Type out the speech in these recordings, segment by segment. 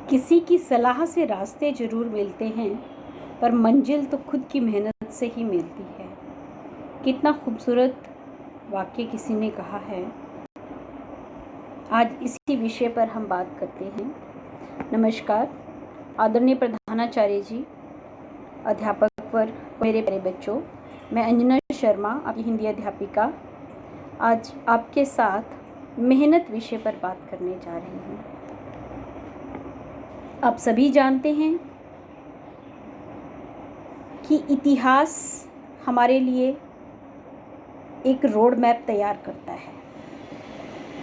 किसी की सलाह से रास्ते ज़रूर मिलते हैं, पर मंजिल तो खुद की मेहनत से ही मिलती है। कितना खूबसूरत वाक्य किसी ने कहा है। आज इसी विषय पर हम बात करते हैं। नमस्कार आदरणीय प्रधानाचार्य जी, अध्यापक वर्ग, मेरे प्यारे बच्चों, मैं अंजना शर्मा, आपकी हिंदी अध्यापिका, आज आपके साथ मेहनत विषय पर बात करने जा रही हूँ। आप सभी जानते हैं कि इतिहास हमारे लिए एक रोड मैप तैयार करता है,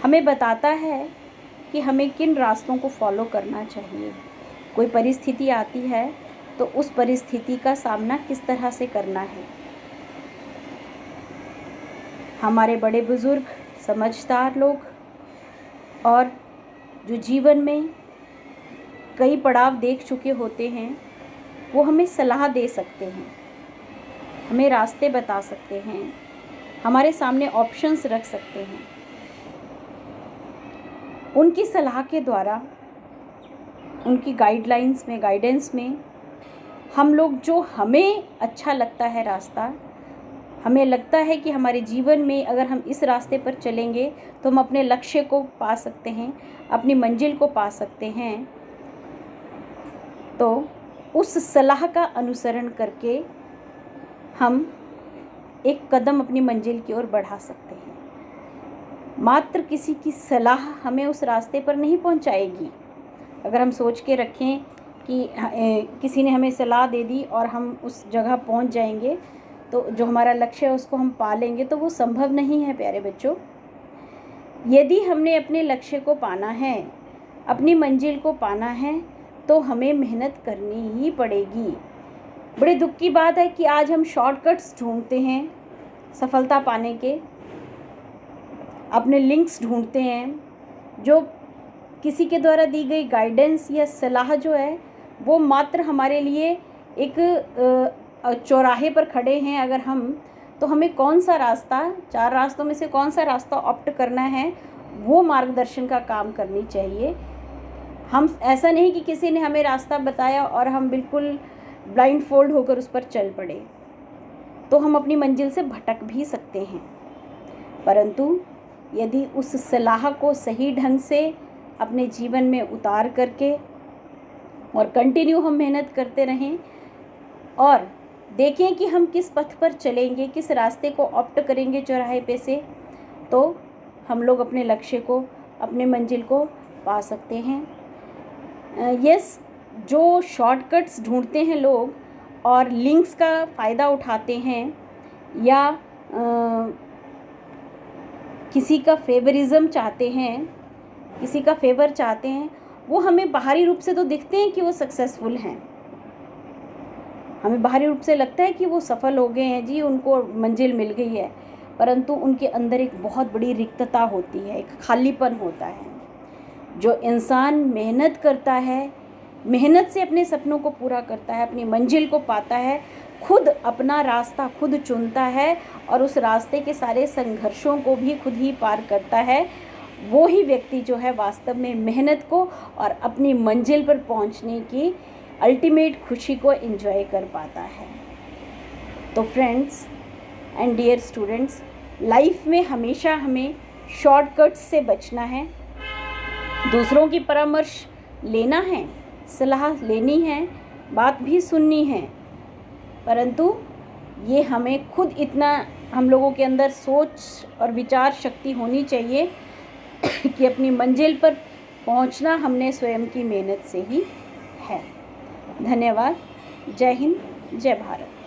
हमें बताता है कि हमें किन रास्तों को फॉलो करना चाहिए। कोई परिस्थिति आती है तो उस परिस्थिति का सामना किस तरह से करना है। हमारे बड़े बुजुर्ग, समझदार लोग और जो जीवन में कई पड़ाव देख चुके होते हैं, वो हमें सलाह दे सकते हैं, हमें रास्ते बता सकते हैं, हमारे सामने ऑप्शंस रख सकते हैं। उनकी सलाह के द्वारा, उनकी गाइडेंस में हम लोग जो हमें अच्छा लगता है रास्ता, हमें लगता है कि हमारे जीवन में अगर हम इस रास्ते पर चलेंगे तो हम अपने लक्ष्य को पा सकते हैं, अपनी मंजिल को पा सकते हैं, तो उस सलाह का अनुसरण करके हम एक कदम अपनी मंजिल की ओर बढ़ा सकते हैं। मात्र किसी की सलाह हमें उस रास्ते पर नहीं पहुंचाएगी। अगर हम सोच के रखें कि किसी ने हमें सलाह दे दी और हम उस जगह पहुंच जाएंगे, तो जो हमारा लक्ष्य है उसको हम पा लेंगे, तो वो संभव नहीं है प्यारे बच्चों। यदि हमने अपने लक्ष्य को पाना है, अपनी मंजिल को पाना है, तो हमें मेहनत करनी ही पड़ेगी। बड़े दुख की बात है कि आज हम शॉर्टकट्स ढूंढते हैं सफलता पाने के, अपने लिंक्स ढूंढते हैं, जो किसी के द्वारा दी गई गाइडेंस या सलाह जो है वो मात्र हमारे लिए एक चौराहे पर खड़े हैं अगर हम, तो हमें कौन सा रास्ता, 4 रास्तों में से कौन सा रास्ता ऑप्ट करना है, वो मार्गदर्शन का काम करनी चाहिए। हम ऐसा नहीं कि किसी ने हमें रास्ता बताया और हम बिल्कुल ब्लाइंड फोल्ड होकर उस पर चल पड़े, तो हम अपनी मंजिल से भटक भी सकते हैं। परंतु यदि उस सलाह को सही ढंग से अपने जीवन में उतार करके और कंटिन्यू हम मेहनत करते रहें और देखें कि हम किस पथ पर चलेंगे, किस रास्ते को ऑप्ट करेंगे चौराहे पे से, तो हम लोग अपने लक्ष्य को, अपने मंजिल को पा सकते हैं। यस, जो शॉर्टकट्स ढूंढते हैं लोग और लिंक्स का फ़ायदा उठाते हैं या किसी का फेवरिज्म चाहते हैं, किसी का फेवर चाहते हैं, वो हमें बाहरी रूप से तो दिखते हैं कि वो सक्सेसफुल हैं, हमें बाहरी रूप से लगता है कि वो सफल हो गए हैं जी, उनको मंजिल मिल गई है, परंतु उनके अंदर एक बहुत बड़ी रिक्तता होती है, एक खालीपन होता है। जो इंसान मेहनत करता है, मेहनत से अपने सपनों को पूरा करता है, अपनी मंजिल को पाता है, खुद अपना रास्ता खुद चुनता है और उस रास्ते के सारे संघर्षों को भी खुद ही पार करता है, वो ही व्यक्ति जो है वास्तव में मेहनत को और अपनी मंजिल पर पहुंचने की अल्टीमेट खुशी को एंजॉय कर पाता है। तो friends and dear students, life में हमेशा हमें शॉर्टकट्स से बचना है, दूसरों की परामर्श लेना है, सलाह लेनी है, बात भी सुननी है, परंतु ये हमें खुद इतना, हम लोगों के अंदर सोच और विचार शक्ति होनी चाहिए कि अपनी मंजिल पर पहुंचना हमने स्वयं की मेहनत से ही है। धन्यवाद। जय हिंद, जय भारत।